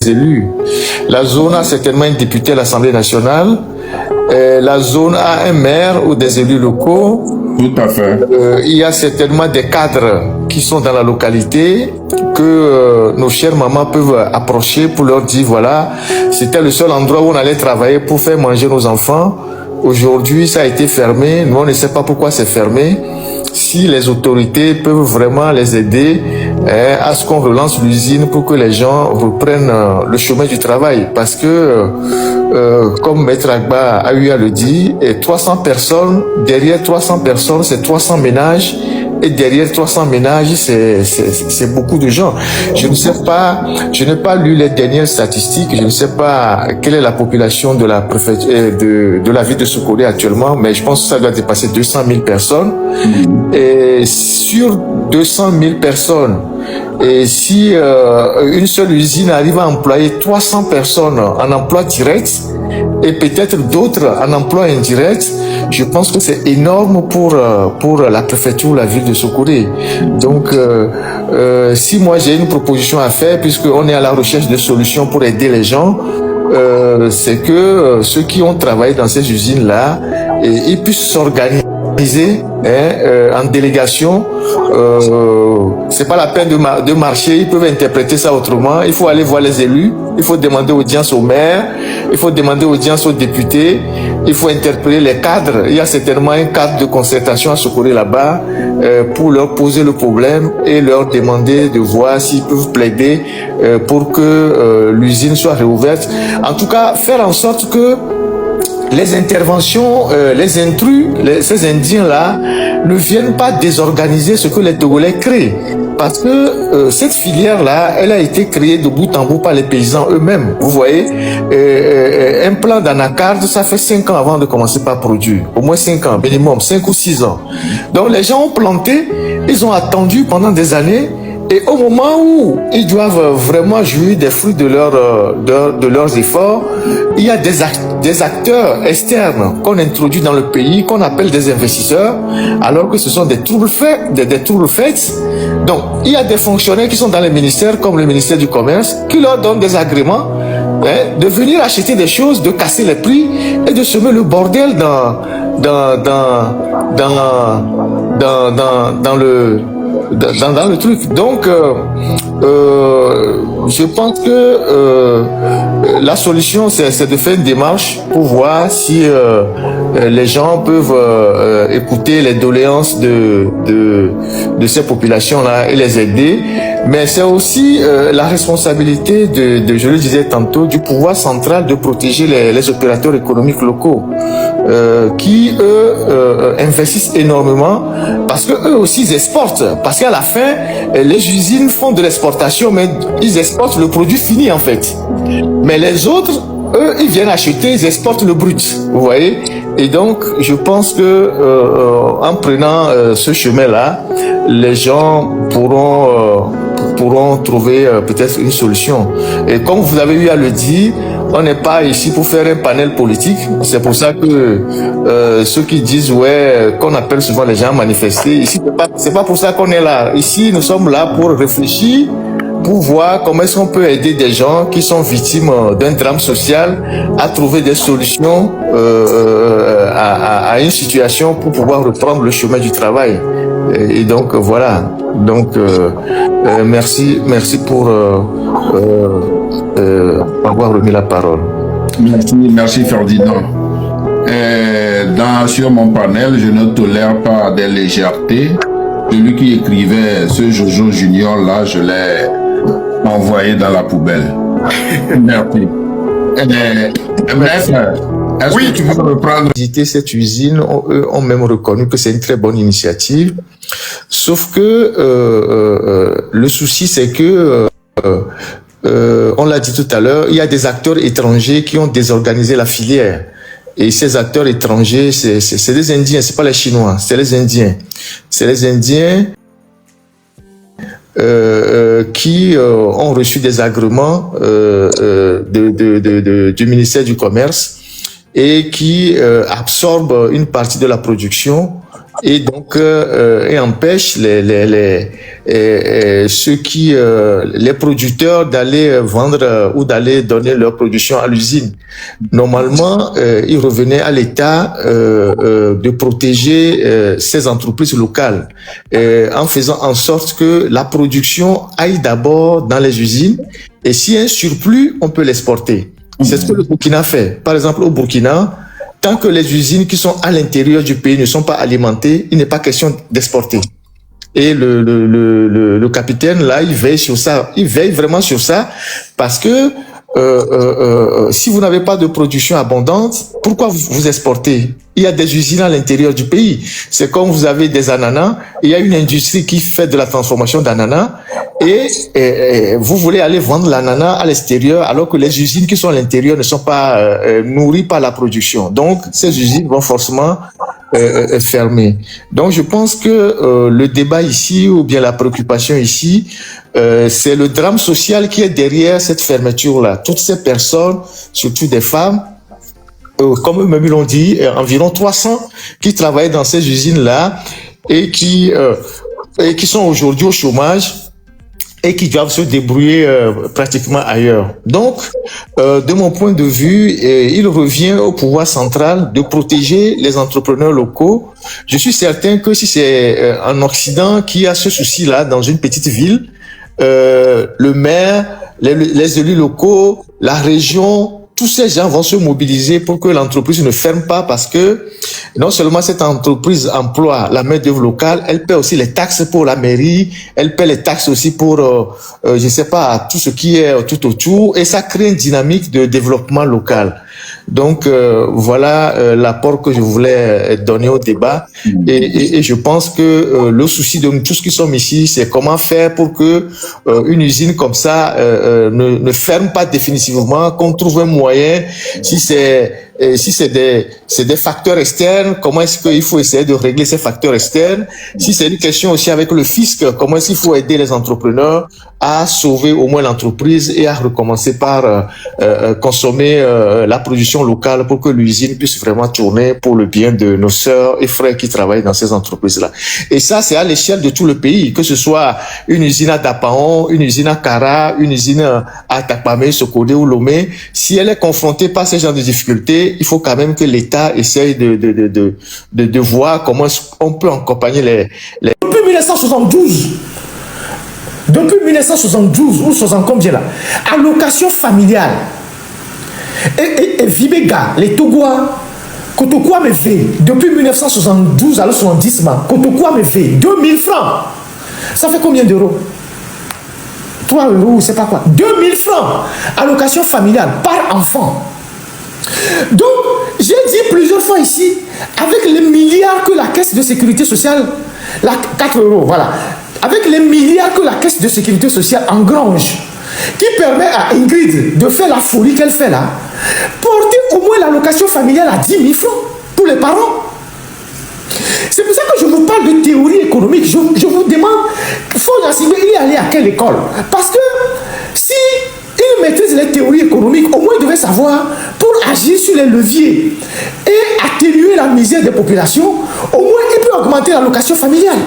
élus. La zone a certainement un député à l'Assemblée nationale. La zone a un maire ou des élus locaux. Tout à fait. Il y a certainement des cadres qui sont dans la localité que nos chères mamans peuvent approcher pour leur dire voilà, c'était le seul endroit où on allait travailler pour faire manger nos enfants. Aujourd'hui, ça a été fermé. Nous, on ne sait pas pourquoi c'est fermé. Si les autorités peuvent vraiment les aider à ce qu'on relance l'usine pour que les gens reprennent le chemin du travail. Parce que, comme Maître Agba a eu à le dire, 300 personnes, derrière 300 personnes, c'est 300 ménages. Et derrière 300 ménages, c'est beaucoup de gens. Je ne sais pas, je n'ai pas lu les dernières statistiques, je ne sais pas quelle est la population de la préfecture, de la ville de Sokolé actuellement, mais je pense que ça doit dépasser 200 000 personnes. Et sur 200 000 personnes, et si une seule usine arrive à employer 300 personnes en emploi direct, et peut-être d'autres en emploi indirect, je pense que c'est énorme pour la préfecture ou la ville de Sokolé. Donc, si moi j'ai une proposition à faire, puisqu'on est à la recherche de solutions pour aider les gens, c'est que ceux qui ont travaillé dans ces usines-là, ils puissent s'organiser en délégation. C'est pas la peine de marcher, ils peuvent interpréter ça autrement. Il faut aller voir les élus, il faut demander audience au maire, il faut demander audience aux députés, il faut interpeller les cadres. Il y a certainement un cadre de concertation à Sokolé là-bas pour leur poser le problème et leur demander de voir s'ils peuvent plaider pour que l'usine soit réouverte. En tout cas, faire en sorte que les interventions, les intrus, ces Indiens-là, ne viennent pas désorganiser ce que les Togolais créent. Parce que cette filière-là, elle a été créée de bout en bout par les paysans eux-mêmes. Vous voyez, un plant d'anacarde, ça fait 5 ans avant de commencer par produire. Au moins 5 ans, minimum, 5 ou 6 ans. Donc les gens ont planté, ils ont attendu pendant des années. Et au moment où ils doivent vraiment jouir des fruits de leurs efforts, il y a des acteurs externes qu'on introduit dans le pays, qu'on appelle des investisseurs, alors que ce sont des troubles faits. Donc, il y a des fonctionnaires qui sont dans les ministères, comme le ministère du Commerce, qui leur donnent des agréments de venir acheter des choses, de casser les prix et de semer le bordel dans le truc. Donc, je pense que la solution, c'est de faire une démarche pour voir si les gens peuvent écouter les doléances de ces populations-là et les aider. Mais c'est aussi la responsabilité je le disais tantôt, du pouvoir central de protéger les opérateurs économiques locaux qui, eux, investissent énormément parce que eux aussi, ils exportent. Parce qu'à la fin, les usines font de l'exportation, mais ils exportent le produit fini, en fait. Mais les autres, eux, ils viennent acheter, ils exportent le brut. Vous voyez? Et donc, je pense que en prenant ce chemin-là, les gens pourront trouver peut-être une solution. Et comme vous avez eu à le dire, on n'est pas ici pour faire un panel politique. C'est pour ça que ceux qui disent qu'on appelle souvent les gens à manifester, ici c'est pas pour ça qu'on est là. Ici, nous sommes là pour réfléchir, pour voir comment est-ce qu'on peut aider des gens qui sont victimes d'un drame social à trouver des solutions à une situation pour pouvoir reprendre le chemin du travail. Et donc voilà. Donc merci pour avoir remis la parole. Merci Ferdinand. Sur mon panel, je ne tolère pas des légèretés. Celui qui écrivait ce Jojo Junior là, je l'ai envoyé dans la poubelle. Merci. Est-ce que tu veux reprendre? Visiter cette usine, eux ont même reconnu que c'est une très bonne initiative. Sauf que le souci, c'est que on l'a dit tout à l'heure, il y a des acteurs étrangers qui ont désorganisé la filière. Et ces acteurs étrangers, c'est des Indiens, c'est pas les Chinois, c'est les Indiens. C'est les Indiens qui ont reçu des agréments du ministère du Commerce et qui absorbent une partie de la production et donc et empêche les producteurs d'aller vendre ou d'aller donner leur production à l'usine. Normalement, il revenait à l'État de protéger ces entreprises locales en faisant en sorte que la production aille d'abord dans les usines et s'il y a un surplus, on peut l'exporter. C'est ce que le Burkina fait. Par exemple, au Burkina, tant que les usines qui sont à l'intérieur du pays ne sont pas alimentées, il n'est pas question d'exporter. Et le capitaine, là, il veille sur ça. Il veille vraiment sur ça parce que si vous n'avez pas de production abondante, pourquoi vous exportez? Il y a des usines à l'intérieur du pays. C'est comme vous avez des ananas, il y a une industrie qui fait de la transformation d'ananas et vous voulez aller vendre l'ananas à l'extérieur alors que les usines qui sont à l'intérieur ne sont pas nourries par la production. Donc, ces usines vont forcément fermer. Donc, je pense que le débat ici ou bien la préoccupation ici, c'est le drame social qui est derrière cette fermeture-là. Toutes ces personnes, surtout des femmes, comme eux-mêmes l'ont dit, environ 300 qui travaillent dans ces usines-là et qui sont aujourd'hui au chômage et qui doivent se débrouiller pratiquement ailleurs. Donc, de mon point de vue, il revient au pouvoir central de protéger les entrepreneurs locaux. Je suis certain que si c'est en Occident qui a ce souci-là dans une petite ville, le maire, les élus locaux, la région, tous ces gens vont se mobiliser pour que l'entreprise ne ferme pas parce que non seulement cette entreprise emploie la main-d'œuvre locale, elle paie aussi les taxes pour la mairie, elle paie les taxes aussi pour, je sais pas, tout ce qui est tout autour et ça crée une dynamique de développement local. Donc voilà l'apport que je voulais donner au débat et je pense que le souci de nous tous qui sommes ici, c'est comment faire pour que une usine comme ça ne ferme pas définitivement, qu'on trouve un moyen, si c'est des facteurs externes, comment est-ce qu'il faut essayer de régler ces facteurs externes? Si c'est une question aussi avec le fisc, comment est-ce qu'il faut aider les entrepreneurs à sauver au moins l'entreprise et à recommencer par consommer la production locale pour que l'usine puisse vraiment tourner pour le bien de nos sœurs et frères qui travaillent dans ces entreprises-là. Et ça, c'est à l'échelle de tout le pays, que ce soit une usine à Dapaon, une usine à Kara, une usine à Takpamé, Sokodé ou Lomé. Si elle est confrontée par ces genres de difficultés, il faut quand même que l'État essaye de voir comment on peut accompagner les... Depuis 1972 ou 60 combien là, allocation familiale et Vibega, les Togois, Kotokwa me fait depuis 1972 à 70 Kotokwa me fait 2000 francs. Ça fait combien d'euros? 3 euros, c'est pas quoi. 2000 francs allocation familiale par enfant. Donc, j'ai dit plusieurs fois ici, avec les milliards que la caisse de sécurité sociale, 4 euros, voilà, avec les milliards que la caisse de sécurité sociale engrange, qui permet à Ingrid de faire la folie qu'elle fait là, porter au moins l'allocation familiale à 10 000 francs pour les parents. C'est pour ça que je vous parle de théorie économique. Je vous demande, il est allé à quelle école? Parce que si il maîtrise les théories économiques, au moins il devait savoir, pour agir sur les leviers et atténuer la misère des populations, au moins il peut augmenter l'allocation familiale.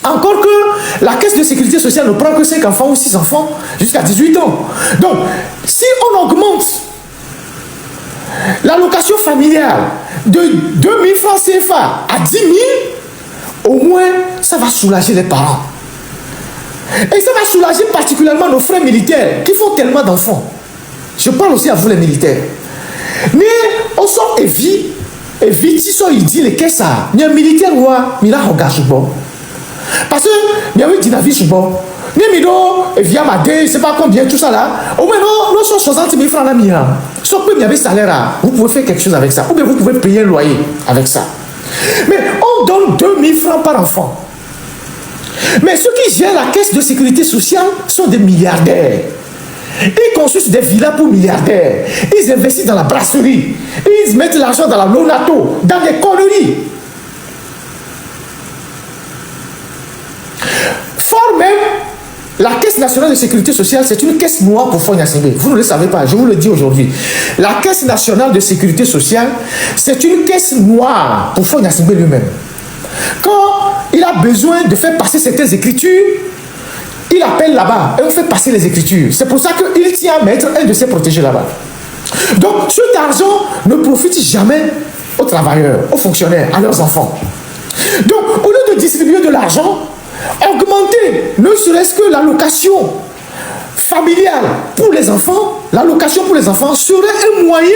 Encore que la caisse de sécurité sociale ne prend que 5 enfants ou 6 enfants jusqu'à 18 ans. Donc, si on augmente l'allocation familiale de 2000 francs CFA à 10 000, au moins ça va soulager les parents. Et ça va soulager particulièrement nos frères militaires qui font tellement d'enfants. Je parle aussi à vous les militaires. Mais on sort et vit, il dit les caisses à un militaire ou un regarde bon. Parce que il y a eu dynamique bon. Et via ma dé, c'est pas combien tout ça là. Au moins non, 60 000 francs la mia. Sauf que il y avait salaire, vous pouvez faire quelque chose avec ça. Ou bien vous pouvez payer un loyer avec ça. Mais on donne 2000 francs par enfant. Mais ceux qui gèrent la caisse de sécurité sociale sont des milliardaires. Ils construisent des villas pour milliardaires. Ils investissent dans la brasserie. Ils mettent l'argent dans la Lonato, dans les conneries. Fort même, la Caisse nationale de sécurité sociale, c'est une caisse noire pour Fonya Singbe. Vous ne le savez pas, je vous le dis aujourd'hui. La Caisse nationale de sécurité sociale, c'est une caisse noire pour Fonya Singbe lui-même. Quand il a besoin de faire passer certaines écritures, il appelle là-bas et on fait passer les écritures. C'est pour ça qu'il tient à mettre un de ses protégés là-bas. Donc, cet argent ne profite jamais aux travailleurs, aux fonctionnaires, à leurs enfants. Donc, au lieu de distribuer de l'argent, augmenter ne serait-ce que l'allocation familiale pour les enfants, l'allocation pour les enfants serait un moyen,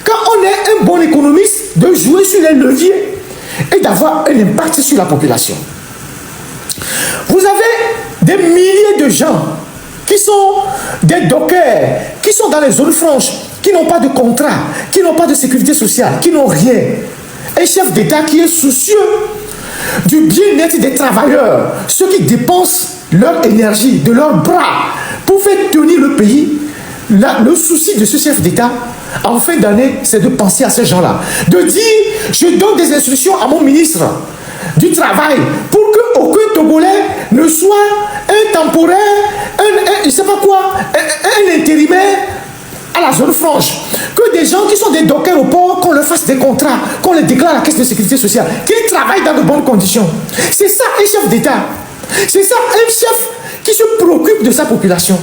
quand on est un bon économiste, de jouer sur les leviers et d'avoir un impact sur la population. Vous avez des milliers de gens qui sont des dockers, qui sont dans les zones franches, qui n'ont pas de contrat, qui n'ont pas de sécurité sociale, qui n'ont rien. Un chef d'État qui est soucieux du bien-être des travailleurs, ceux qui dépensent leur énergie, de leurs bras, pour faire tenir le pays. Le souci de ce chef d'État, en fin d'année, c'est de penser à ces gens-là. De dire, je donne des instructions à mon ministre du Travail pour qu'aucun Togolais ne soit un temporaire, je ne sais pas quoi, un intérimaire à la zone franche. Que des gens qui sont des dockers au port, qu'on leur fasse des contrats, qu'on les déclare à la caisse de sécurité sociale, qu'ils travaillent dans de bonnes conditions. C'est ça un chef d'État. C'est ça un chef qui se préoccupe de sa population.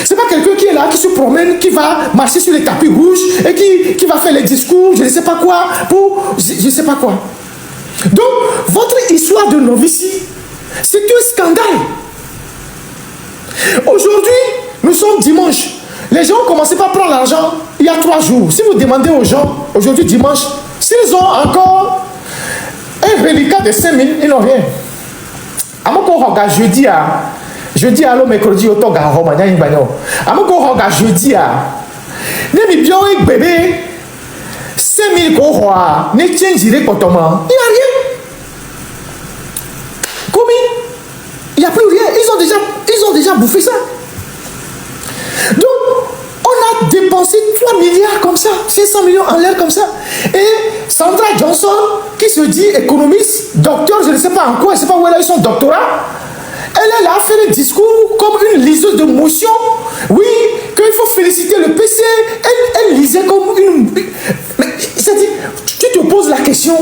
C'est pas quelqu'un qui est là, qui se promène, qui va marcher sur les tapis rouges et qui va faire les discours, je ne sais pas quoi, pour je ne sais pas quoi. Donc, votre histoire de novicie, c'est un scandale. Aujourd'hui, nous sommes dimanche. Les gens ont commencé par prendre l'argent il y a 3 jours. Si vous demandez aux gens, aujourd'hui dimanche, s'ils ont encore un reliquat de 5 000, ils n'ont rien. À mon corps, jeudi à l'homme mercredi au Toga Roma, n'y a pas à mon corps, jeudi à n'est bien un bébé 5 000 corps, n'est tient direct autrement. Il n'y a rien. Comment? Il n'y a plus rien. Ils ont déjà bouffé ça. Donc, on a dépensé 3 milliards comme ça, 500 millions en l'air comme ça. Et Sandra Johnson, qui se dit économiste, docteur, je ne sais pas en quoi, je ne sais pas où elle a eu son doctorat, elle est là, fait le discours comme une liseuse de motion. Oui, qu'il faut féliciter le PC. Elle lisait comme une... Mais c'est-à-dire, tu te poses la question,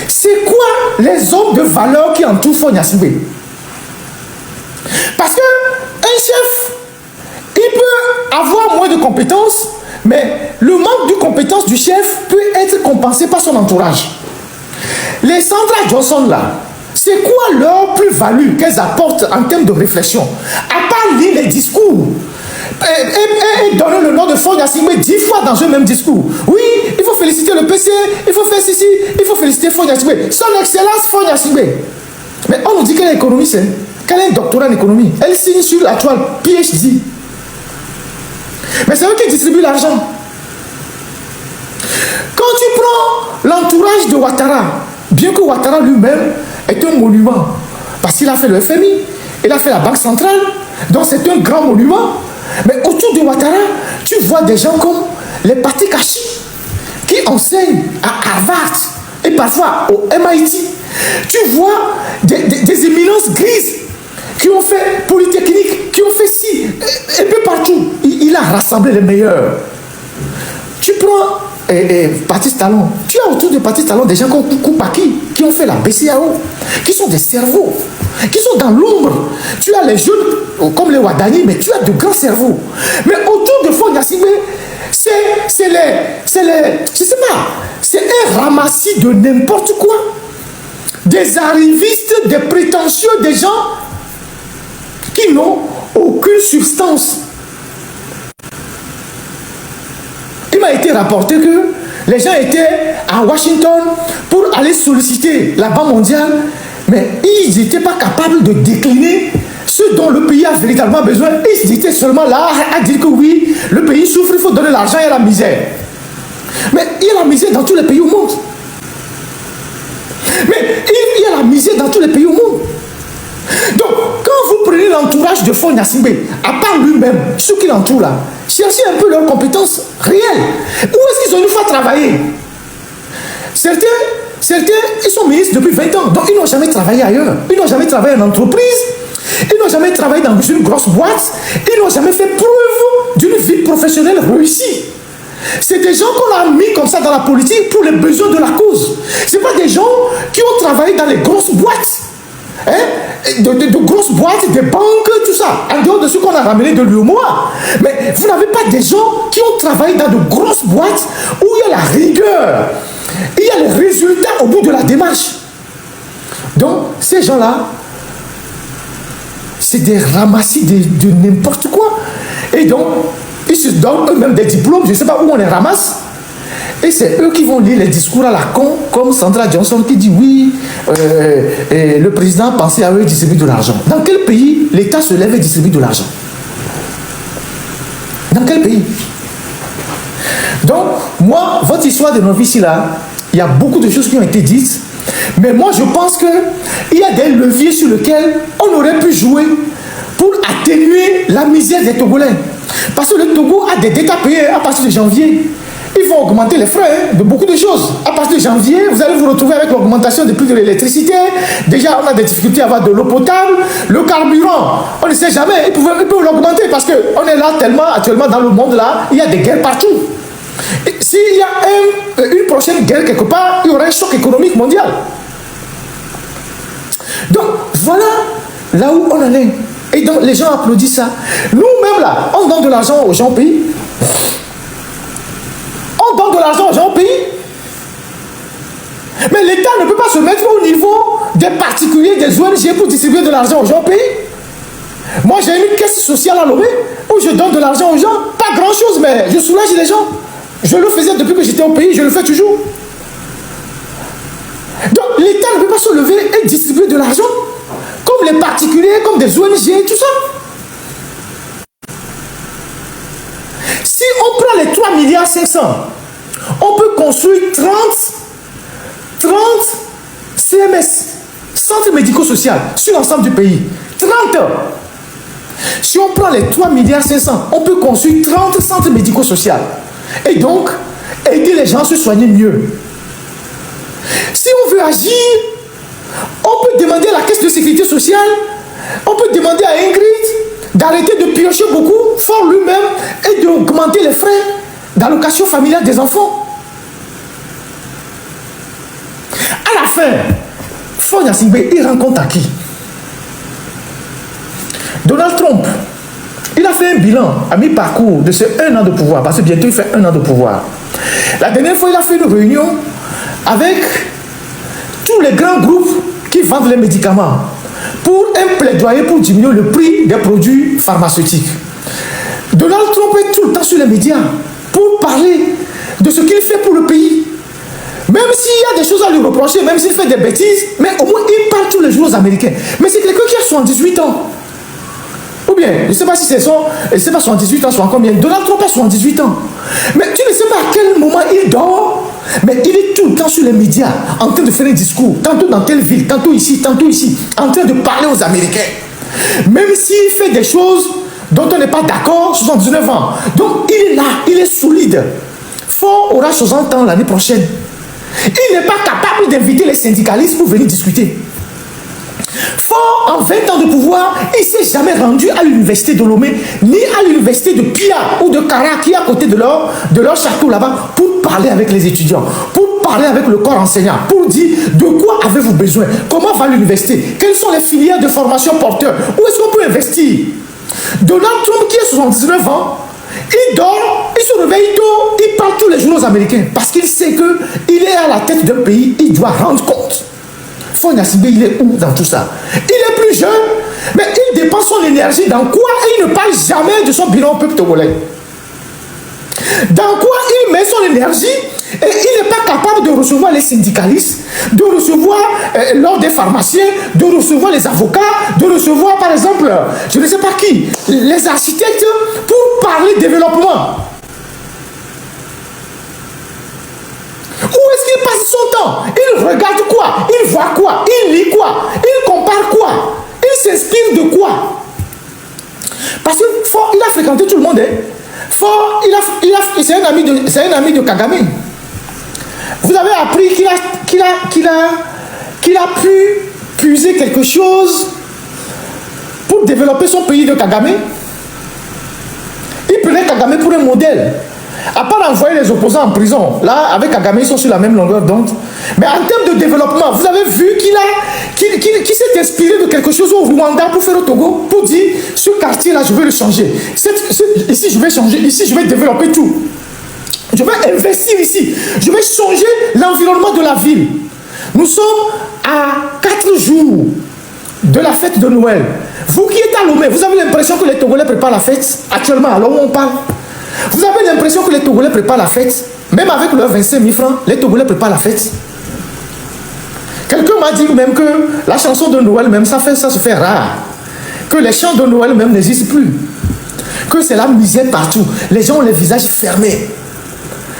c'est quoi les hommes de valeur qui entourent Fonia Sibé? Parce qu'un chef, il peut avoir moins de compétences, mais le manque de compétences du chef peut être compensé par son entourage. Les Sandra Johnson là, c'est quoi leur plus-value qu'elles apportent en termes de réflexion? À part lire les discours et donner le nom de Fonia Sibé 10 fois dans un même discours. Oui, il faut féliciter le PC, il faut faire ceci, il faut féliciter Fonia Sibé. Son excellence Fonia Sibé. Mais on nous dit qu'elle est économiste, hein? Qu'elle a un doctorat en économie. Elle signe sur la toile PhD. Mais c'est eux qui distribuent l'argent. Quand tu prends l'entourage de Ouattara, bien que Ouattara lui-même est un monument, parce qu'il a fait le FMI, il a fait la Banque centrale, donc c'est un grand monument. Mais autour de Ouattara, tu vois des gens comme les Pati Kachi, qui enseignent à Harvard et parfois au MIT. Tu vois des éminences grises qui ont fait Polytechnique, qui ont fait ci, un peu partout. Il a rassemblé les meilleurs. Tu prends Patrice Talon, tu as autour de Patrice Talon des gens comme Koupaki, qui ont fait la BCAO, qui sont des cerveaux, qui sont dans l'ombre. Tu as les jeunes comme les Wadani, mais tu as de grands cerveaux. Mais autour de Fonia Sibé, c'est un ramassis de n'importe quoi. Des arrivistes, des prétentieux, des gens qui n'ont aucune substance. Il m'a été rapporté que les gens étaient à Washington pour aller solliciter la Banque mondiale, mais ils n'étaient pas capables de décliner ce dont le pays a véritablement besoin. Ils étaient seulement là à dire que oui, le pays souffre, il faut donner l'argent et la misère. Mais il y a la misère dans tous les pays au monde. Mais il y a la misère dans tous les pays au monde. Donc, quand vous prenez l'entourage de Fonia Sibé, à part lui-même, ceux qui l'entourent là, cherchez un peu leurs compétences réelles. Où est-ce qu'ils ont une fois travaillé? Certains, ils sont ministres depuis 20 ans, donc ils n'ont jamais travaillé ailleurs. Ils n'ont jamais travaillé en entreprise, ils n'ont jamais travaillé dans une grosse boîte, ils n'ont jamais fait preuve d'une vie professionnelle réussie. C'est des gens qu'on a mis comme ça dans la politique pour les besoins de la cause. Ce n'est pas des gens qui ont travaillé dans les grosses boîtes. Hein? De grosses boîtes, des banques, tout ça. En dehors de ce qu'on a ramené de l'UOMOA. Mais vous n'avez pas des gens qui ont travaillé dans de grosses boîtes où il y a la rigueur. Il y a les résultats au bout de la démarche. Donc, ces gens-là, c'est des ramassis de n'importe quoi. Et donc, ils se donnent eux-mêmes des diplômes, je ne sais pas où on les ramasse. Et c'est eux qui vont lire les discours à la con, comme Sandra Johnson qui dit oui, le président pensait à eux distribuer de l'argent. Dans quel pays l'État se lève et distribue de l'argent? Dans quel pays? Donc, moi, votre histoire de novice là, il y a beaucoup de choses qui ont été dites, mais moi je pense qu'il y a des leviers sur lesquels on aurait pu jouer pour atténuer la misère des Togolais. Parce que le Togo a des dettes à payer à partir de janvier. Il faut augmenter les frais de beaucoup de choses. À partir de janvier, vous allez vous retrouver avec l'augmentation des prix de l'électricité. Déjà, on a des difficultés à avoir de l'eau potable. Le carburant, on ne sait jamais. Ils peuvent l'augmenter parce qu'on est là tellement, actuellement dans le monde, là, il y a des guerres partout. S'il y a une prochaine guerre quelque part, il y aura un choc économique mondial. Donc, voilà là où on en est. Et donc, les gens applaudissent ça. Nous-mêmes, là, on donne de l'argent aux gens au pays. On donne de l'argent aux gens au pays. Mais l'État ne peut pas se mettre au niveau des particuliers, des ONG pour distribuer de l'argent aux gens au pays. Moi, j'ai une caisse sociale à Lomé où je donne de l'argent aux gens. Pas grand-chose, mais je soulage les gens. Je le faisais depuis que j'étais au pays, je le fais toujours. Donc, l'État ne peut pas se lever et distribuer de l'argent comme les particuliers, comme des ONG, tout ça. Si on prend les 3,5 milliards, on peut construire 30 CMS, centres médico-sociaux, sur l'ensemble du pays. 30. Si on prend les 3,5 milliards, on peut construire 30 centres médico-sociaux. Et donc, aider les gens à se soigner mieux. Si on veut agir, on peut demander à la caisse de sécurité sociale, on peut demander à Ingrid d'arrêter de piocher beaucoup, fort lui-même, et d'augmenter les frais d'allocation familiale des enfants. À la fin, Faure Gnassingbé, il rencontre à qui? Donald Trump. Il a fait un bilan à mi-parcours de ces 1 an de pouvoir, parce que bientôt il fait 1 an de pouvoir. La dernière fois, il a fait une réunion avec tous les grands groupes qui vendent les médicaments pour un plaidoyer pour diminuer le prix des produits pharmaceutiques. Donald Trump est tout le temps sur les médias pour parler de ce qu'il fait pour le pays. Même s'il y a des choses à lui reprocher, même s'il fait des bêtises, mais au moins il parle tous les jours aux Américains. Mais c'est quelqu'un qui a 78 ans. Ou bien, je ne sais pas si c'est son, je ne sais pas 78 ans, soit combien. Donald Trump a 78 ans. Mais tu ne sais pas à quel moment il dort. Mais il est tout le temps sur les médias, en train de faire un discours, tantôt dans telle ville, tantôt ici, en train de parler aux Américains. Même s'il fait des choses dont on n'est pas d'accord, 79 ans. Donc il est là, il est solide. Faure aura 60 ans l'année prochaine. Il n'est pas capable d'inviter les syndicalistes pour venir discuter. Faure, en 20 ans de pouvoir, il ne s'est jamais rendu à l'université de Lomé, ni à l'université de Pia ou de Kara, qui est à côté de leur château là-bas, pour parler avec les étudiants, pour parler avec le corps enseignant, pour dire de quoi avez-vous besoin, comment va l'université, quelles sont les filières de formation porteurs, où est-ce qu'on peut investir. Donald Trump, qui a 79 ans, il dort, il se réveille tôt, il parle tous les jours aux Américains, parce qu'il sait qu'il est à la tête d'un pays, il doit rendre compte. Faure Gnassingbé, il est où dans tout ça? Il est plus jeune, mais il dépense son énergie dans quoi? Et il ne parle jamais de son bilan au peuple togolais. Dans quoi il met son énergie et il n'est pas capable de recevoir les syndicalistes, de recevoir l'ordre des pharmaciens, de recevoir les avocats, de recevoir par exemple, je ne sais pas qui, les architectes pour parler développement. Où est-ce qu'il passe son temps? Il regarde quoi? Il voit quoi? Il lit quoi? Il compare quoi? Il s'inspire de quoi? Parce que Faure, il a fréquenté tout le monde. Hein? Faure, c'est un ami de Kagame. Vous avez appris qu'il a pu puiser quelque chose pour développer son pays de Kagame. Il prenait Kagame pour un modèle. À part envoyer les opposants en prison, là, avec Kagame, ils sont sur la même longueur d'onde. Mais en termes de développement, vous avez vu qu'il s'est inspiré de quelque chose au Rwanda pour faire au Togo, pour dire, ce quartier-là, je vais le changer. Ici, je vais changer. Ici, je vais développer tout. Je vais investir ici. Je vais changer l'environnement de la ville. Nous sommes à 4 jours de la fête de Noël. Vous qui êtes à Lomé, vous avez l'impression que les Togolais préparent la fête actuellement, alors où on parle. Vous avez l'impression que les Togolais préparent la fête. Même avec leurs 25 000 francs, les Togolais préparent la fête. Quelqu'un m'a dit même que la chanson de Noël, même ça se fait rare. Que les chants de Noël même n'existent plus. Que c'est la misère partout. Les gens ont les visages fermés.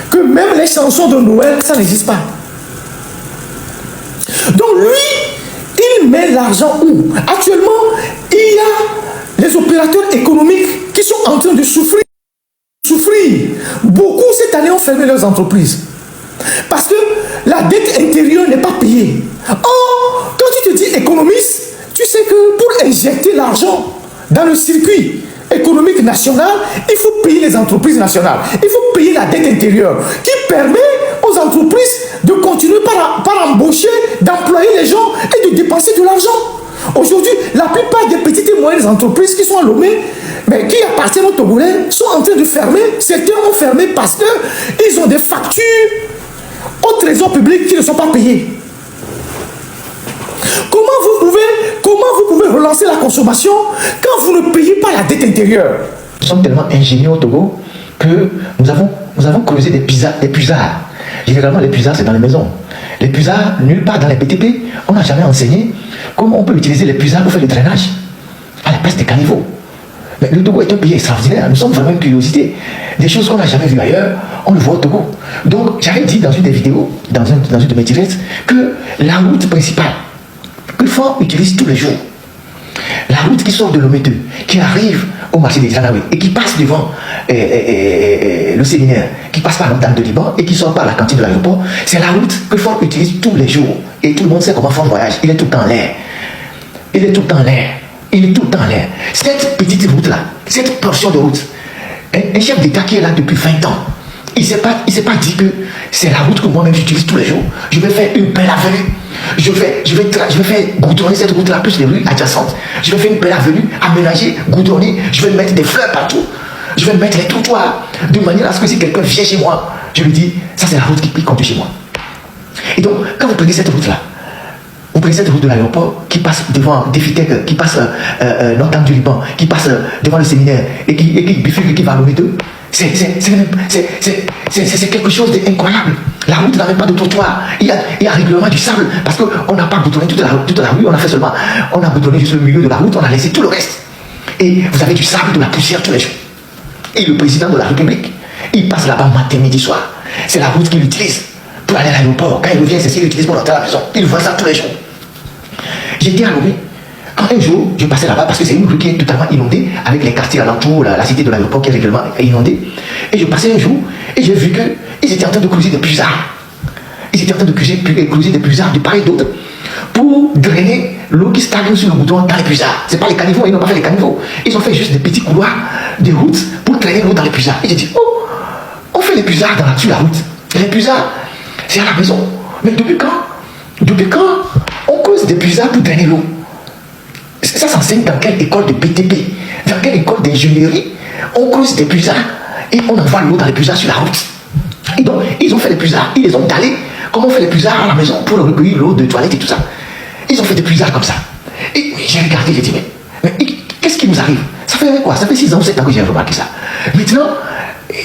Que même les chansons de Noël, ça n'existe pas. Donc lui, il met l'argent où? Actuellement, il y a les opérateurs économiques qui sont en train de souffrir. Beaucoup cette année ont fermé leurs entreprises. Parce que la dette intérieure n'est pas payée. Or, quand tu te dis économiste, tu sais que pour injecter l'argent dans le circuit économique national, il faut payer les entreprises nationales. Il faut payer la dette intérieure qui permet aux entreprises de continuer par embaucher, d'employer les gens et de dépenser de l'argent. Aujourd'hui, la plupart des petites et moyennes entreprises qui sont à Lomé, mais qui appartiennent aux Togolais, sont en train de fermer. Certains ont fermé parce qu'ils ont des factures au trésor public qui ne sont pas payées. Comment vous pouvez relancer la consommation quand vous ne payez pas la dette intérieure? Nous sommes tellement ingénieux au Togo que nous avons creusé des puisards. Généralement, les puisards, c'est dans les maisons. Les puisards, nulle part dans les BTP, on n'a jamais enseigné comment on peut utiliser les puisards pour faire le drainage à la place des caniveaux. Mais le Togo est un pays extraordinaire. Nous sommes vraiment une curiosité. Des choses qu'on n'a jamais vues ailleurs, on le voit au Togo. Donc, j'avais dit dans une des vidéos, dans une de mes directs, que la route principale que Fort utilise tous les jours, la route qui sort de Lomé 2, qui arrive au marché des Djanaoué et qui passe devant le séminaire, qui passe par l'entente de Liban et qui sort par la cantine de l'aéroport, c'est la route que Fort utilise tous les jours. Et tout le monde sait comment Fort voyage. Il est tout le temps en l'air. Il est tout le temps en l'air. Il est tout le temps en l'air. Cette petite route-là, cette portion de route, un chef d'État qui est là depuis 20 ans, il ne s'est pas dit que c'est la route que moi-même j'utilise tous les jours. Je vais faire une belle avenue. Je vais faire goudronner cette route-là, plus les rues adjacentes. Je vais faire une belle avenue, aménager, goudronner. Je vais mettre des fleurs partout. Je vais mettre les trottoirs de manière à ce que si quelqu'un vient chez moi, je lui dis, ça c'est la route qui conduit chez moi. Et donc, quand vous prenez cette route-là, vous prenez cette route de l'aéroport qui passe devant Défitec, qui passe l'entente du Liban, qui passe devant le séminaire et qui bifurque, qui va à Lomé 2. C'est quelque chose d'incroyable. La route n'a même pas de trottoir. Il y a régulièrement du sable parce qu'on n'a pas goudronné toute la rue. On a fait seulement, on a goudronné juste le milieu de la route, on a laissé tout le reste. Et vous avez du sable, de la poussière tous les jours. Et le président de la République, il passe là-bas matin, midi, soir. C'est la route qu'il utilise pour aller à l'aéroport. Quand il revient, c'est ce qu'il utilise pour rentrer à la maison. Il voit ça tous les jours. J'étais à Lomé. Quand un jour, je passais là-bas parce que c'est une rue qui est totalement inondée avec les quartiers alentours, la cité de l'aéroport qui est régulièrement inondée. Et je passais un jour et j'ai vu qu'ils étaient en train de creuser des puisards. Ils étaient en train de creuser des puisards de part et d'autre pour drainer l'eau qui stagne sur le goudron dans les puisards. Ce n'est pas les caniveaux, ils n'ont pas fait les caniveaux. Ils ont fait juste des petits couloirs de route pour drainer l'eau dans les puisards. Et j'ai dit, oh, on fait les puisards sur la route. Et les puisards, c'est à la maison. Mais depuis quand on creuse des puisards pour drainer l'eau? Ça s'enseigne dans quelle école de BTP, dans quelle école d'ingénierie on creuse des puisards et on envoie l'eau dans les puisards sur la route. Et donc, ils ont fait les puisards, ils les ont dallés comme on fait les puisards à la maison pour recueillir l'eau de toilette et tout ça. Ils ont fait des puisards comme ça. Et j'ai regardé, j'ai dit, mais qu'est-ce qui nous arrive? Ça fait quoi? Ça fait 6 ans ou 7 ans que j'ai remarqué ça. Maintenant,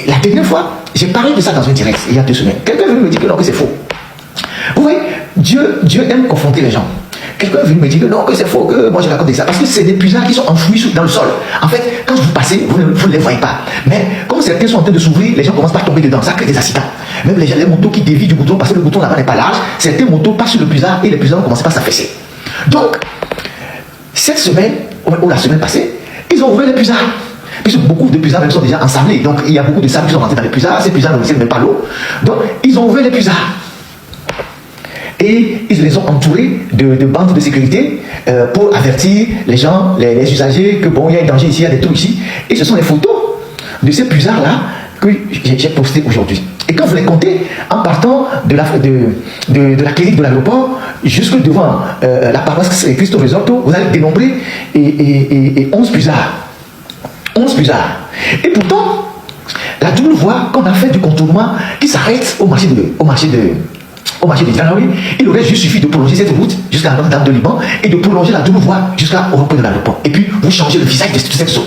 la dernière fois, j'ai parlé de ça dans un direct, il y a 2 semaines. Quelqu'un est venu me dire que non, que c'est faux. Vous voyez, Dieu aime confronter les gens. Quelqu'un vient me dire que non, que c'est faux, que moi je raconte ça. Parce que c'est des puisards qui sont enfouis dans le sol. En fait, quand vous passez, vous ne les voyez pas. Mais comme certains sont en train de s'ouvrir, les gens commencent par tomber dedans. Ça crée des accidents. Même les motos qui dévient du bouton parce que le bouton là-bas n'est pas large, certains motos passent sur le puisard et les puisards commencent par s'affaisser. Donc, cette semaine, ou la semaine passée, ils ont ouvert les puisards. Puisque beaucoup de puisards même sont déjà ensablés. Donc, il y a beaucoup de sable qui sont rentrés dans les puisards. Ces puisards ne retiennent même pas l'eau. Donc, ils ont ouvert les puisards. Et ils les ont entourés de bandes de sécurité pour avertir les gens, les usagers, que bon, il y a un danger ici, il y a des trous ici. Et ce sont les photos de ces puisards-là que j'ai posté aujourd'hui. Et quand vous les comptez, en partant de la clinique de l'aéroport jusque devant la paroisse Cristo Risorto, vous allez dénombrer 11 busards. 11 busards. Et pourtant, la double voie qu'on a fait du contournement qui s'arrête au marché de Djanaoui, il aurait juste suffi de prolonger cette route jusqu'à la Notre-Dame de Liban et de prolonger la double voie jusqu'au rond-point de l'aéroport. Et puis, vous changez le visage de cette zone.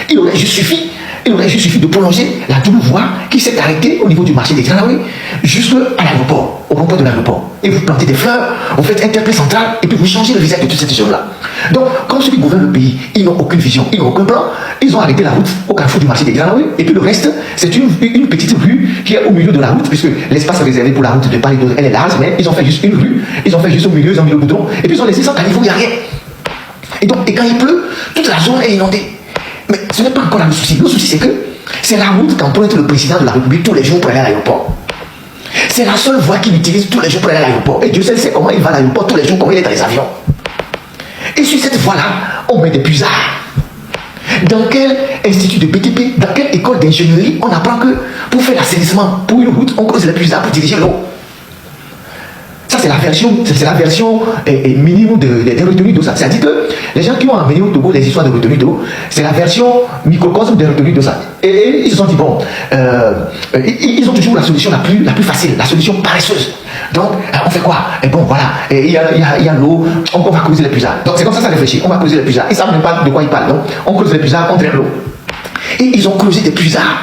Il aurait juste suffi de prolonger la double voie qui s'est arrêtée au niveau du marché des Djanaoui jusqu'à l'aéroport, au rond-point de l'aéroport. Et vous plantez des fleurs, vous faites un terre-plein central et puis vous changez le visage de toute cette zone-là. Donc, comme ceux qui gouvernent le pays, ils n'ont aucune vision, ils n'ont aucun plan, ils ont arrêté la route au carrefour du marché des Djanaoui et puis le reste, c'est une petite rue qui est au milieu de la route, puisque l'espace réservé pour la route de Paris, elle est large, mais ils ont fait juste une rue, ils ont fait juste au milieu, ils ont mis le goudron, et puis ils ont laissé ça à niveau, il n'y a rien. Et donc, et quand il pleut, toute la zone est inondée. Mais ce n'est pas encore le souci. Le souci, c'est que c'est la route qu'emprunte le président de la République tous les jours pour aller à l'aéroport. C'est la seule voie qu'il utilise tous les jours pour aller à l'aéroport. Et Dieu seul sait comment il va à l'aéroport tous les jours, comment il est dans les avions. Et sur cette voie-là, on met des busards. Dans quel institut de BTP, dans quelle école d'ingénierie, on apprend que pour faire l'assainissement, pour une route, on creuse les busards pour diriger l'eau. Ça, c'est la version minimum des retenues d'eau. C'est-à-dire que les gens qui ont amené au Togo les histoires de retenues d'eau, c'est la version microcosme des retenues d'eau. Et ils se sont dit, bon, ils ont toujours la solution la plus facile, la solution paresseuse. Donc, on fait quoi? Et bon, voilà, il y a l'eau, on va creuser les busards. Donc, c'est comme ça réfléchit, on va creuser les busards. Ils ne savent même pas de quoi ils parlent. Donc, on creuse les busards, on draine l'eau. Et ils ont creusé des busards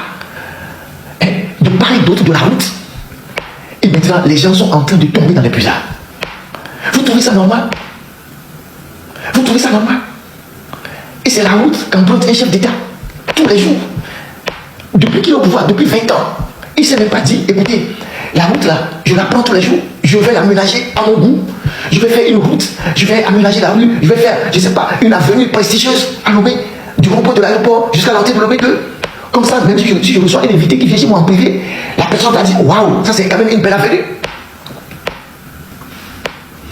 de part et d'autre de la route. Et maintenant, les gens sont en train de tomber dans les busards. Vous trouvez ça normal? Vous trouvez ça normal? Et c'est la route qu'emprunte un chef d'État tous les jours. Depuis qu'il est au pouvoir, depuis 20 ans, il ne s'est même pas dit, écoutez, la route là, je la prends tous les jours, je vais l'aménager à mon goût, je vais faire une route, je vais aménager la rue, je vais faire, je ne sais pas, une avenue prestigieuse à Lomé, du rond-point de l'aéroport jusqu'à l'entrée de Lomé 2. Comme ça, même si je reçois un invité qui vient chez moi en privé, la personne va dire, waouh, ça c'est quand même une belle avenue.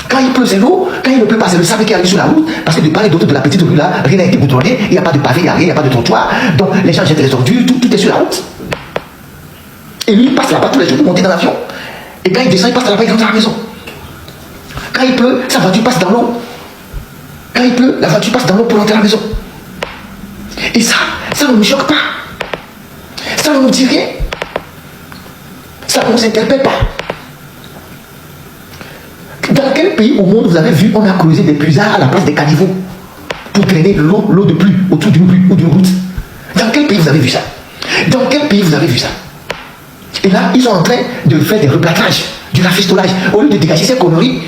Quand il pleut, c'est l'eau. Quand il ne pleut pas, c'est le sable qui arrive sur la route. Parce que de part et d'autre de la petite rue là, rien n'a été goudronné. Il n'y a pas de pavé, il n'y a rien, il n'y a pas de trottoir. Donc les gens jettent les ordures, tout est sur la route. Et lui, il passe là-bas tous les jours pour monter dans l'avion. Et quand il descend, il passe là-bas, il rentre à la maison. Quand il pleut, sa voiture passe dans l'eau. Quand il pleut, la voiture passe dans l'eau pour rentrer à la maison. Et ça ne nous choque pas. Ça ne nous dit rien. Ça ne nous interpelle pas. Dans quel pays au monde vous avez vu on a creusé des busards à la place des caniveaux pour drainer l'eau de pluie autour d'une rue ou d'une route? Dans quel pays vous avez vu ça? Dans quel pays vous avez vu ça? Et là, ils sont en train de faire des replatages, du rafistolage. Au lieu de dégager ces conneries,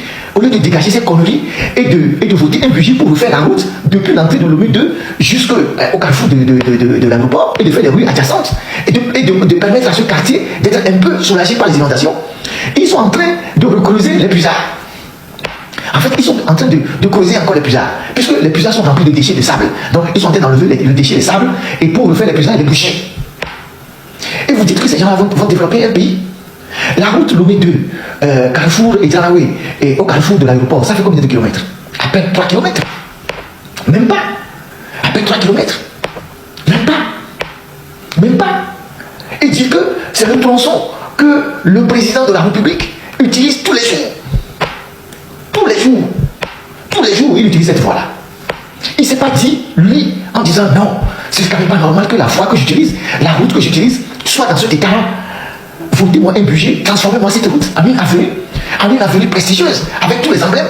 et de voter un budget pour refaire la route depuis l'entrée de Lomé 2 jusqu'au carrefour de l'aéroport et de faire des rues adjacentes et de permettre à ce quartier d'être un peu soulagé par les inondations. Ils sont en train de recreuser les busards. En fait, ils sont en train de creuser encore les busards, puisque les busards sont remplis de déchets de sable. Donc, ils sont en train d'enlever le déchet de sable et pour refaire les busards et les boucher. Et vous dites que ces gens-là vont développer un pays. La route Lomé 2, Carrefour et Djanaoui, et au carrefour de l'aéroport, ça fait combien de kilomètres? À peine 3 kilomètres. Même pas. À peine 3 kilomètres. Même pas. Même pas. Et dire que c'est le tronçon que le président de la République utilise tous les jours. Tous les jours. Tous les jours, il utilise cette voie-là. Il ne s'est pas dit, lui, en disant non, c'est quand même pas normal que la voie que j'utilise, la route que j'utilise, soit dans cet état-là. Votez-moi un budget, transformez-moi cette route en une avenue prestigieuse, avec tous les emblèmes.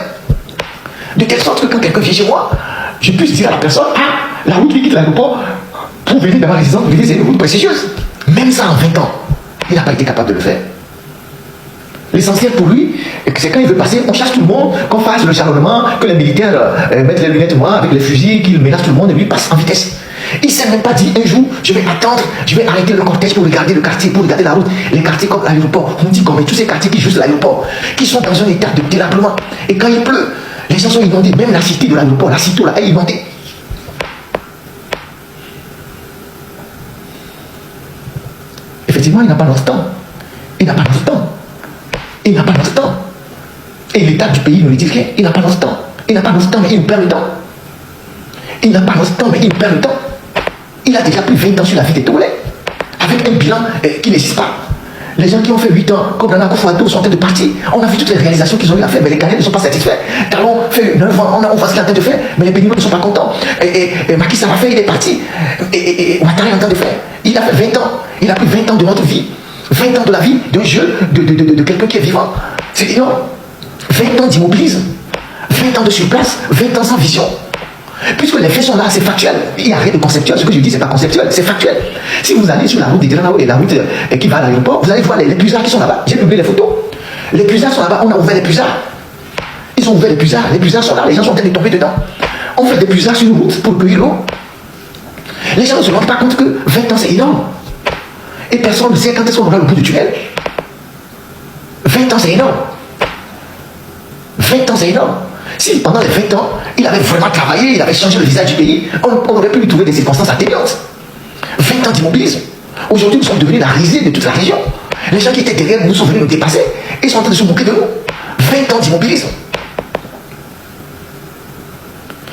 De telle sorte que quand quelqu'un vient chez moi, je puisse dire à la personne, ah, la route qui quitte l'aéroport pour venir dans ma résidence, vous c'est une route prestigieuse. Même ça en 20 ans, il n'a pas été capable de le faire. L'essentiel pour lui, c'est quand il veut passer, on chasse tout le monde, qu'on fasse le charronnement, que les militaires mettent les lunettes noires avec les fusils, qu'ils menacent tout le monde et lui passe en vitesse. Il ne s'est même pas dit un jour, je vais attendre, je vais arrêter le cortège pour regarder le quartier, pour regarder la route, les quartiers comme l'aéroport. On dit comme tous ces quartiers qui jouent sur l'aéroport, qui sont dans un état de délabrement. Et quand il pleut, les gens sont inondés, même la cité de l'aéroport, la cité là est inondée. Effectivement, il n'a pas notre temps. Il n'a pas notre temps. Il n'a pas notre temps. Et l'état du pays ne lui dit rien. Il n'a pas notre temps. Il n'a pas notre temps, mais il perd le temps. Il n'a pas notre temps, mais il perd le temps. Il a déjà pris 20 ans sur la vie des Togolais. Avec un bilan qui n'existe pas. Les gens qui ont fait 8 ans, comme Nana Akufo-Addo, sont en train de partir. On a vu toutes les réalisations qu'ils ont eu à faire, mais les Ghanéens ne sont pas satisfaits. Talon fait 9 ans, on voit ce qu'il est en train de faire, mais les Béninois ne sont pas contents. Et Macky Sall a fait, il est parti. Et Ouattara est en train de faire. Il a fait 20 ans. Il a pris 20 ans de notre vie. 20 ans de la vie d'un jeu de quelqu'un qui est vivant. C'est énorme. 20 ans d'immobilisme. 20 ans de surplace. 20 ans sans vision. Puisque les faits sont là, c'est factuel. Il n'y a rien de conceptuel. Ce que je dis, c'est pas conceptuel, c'est factuel. Si vous allez sur la route d'Idranaou et la route qui va à l'aéroport, vous allez voir les puisards qui sont là-bas. J'ai publié les photos. Les puisards sont là-bas. On a ouvert les puisards. Ils ont ouvert les puisards. Les puisards sont là. Les gens sont en train de tomber dedans. On fait des puisards sur une route pour cueillir l'eau. Les gens ne se rendent pas compte que 20 ans, c'est énorme. Et personne ne sait quand est-ce qu'on aura le bout du tunnel. 20 ans, c'est énorme. 20 ans, c'est énorme. Si pendant les 20 ans, il avait vraiment travaillé, il avait changé le visage du pays, on aurait pu lui trouver des circonstances atténuantes. 20 ans d'immobilisme. Aujourd'hui, nous sommes devenus la risée de toute la région. Les gens qui étaient derrière nous sont venus nous dépasser. Ils sont en train de se moquer de nous. 20 ans d'immobilisme.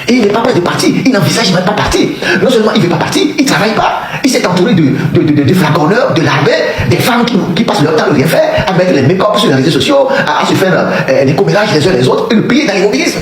Et il n'est pas prêt de partir. Il n'envisage même pas partir. Non seulement il ne veut pas partir, il ne travaille pas. Il s'est entouré de flaconneurs, de larbets, des femmes qui passent leur temps à ne rien faire, à mettre les make-up sur les réseaux sociaux, à se faire les commérages les uns les autres, et le pays est dans l'immobilisme.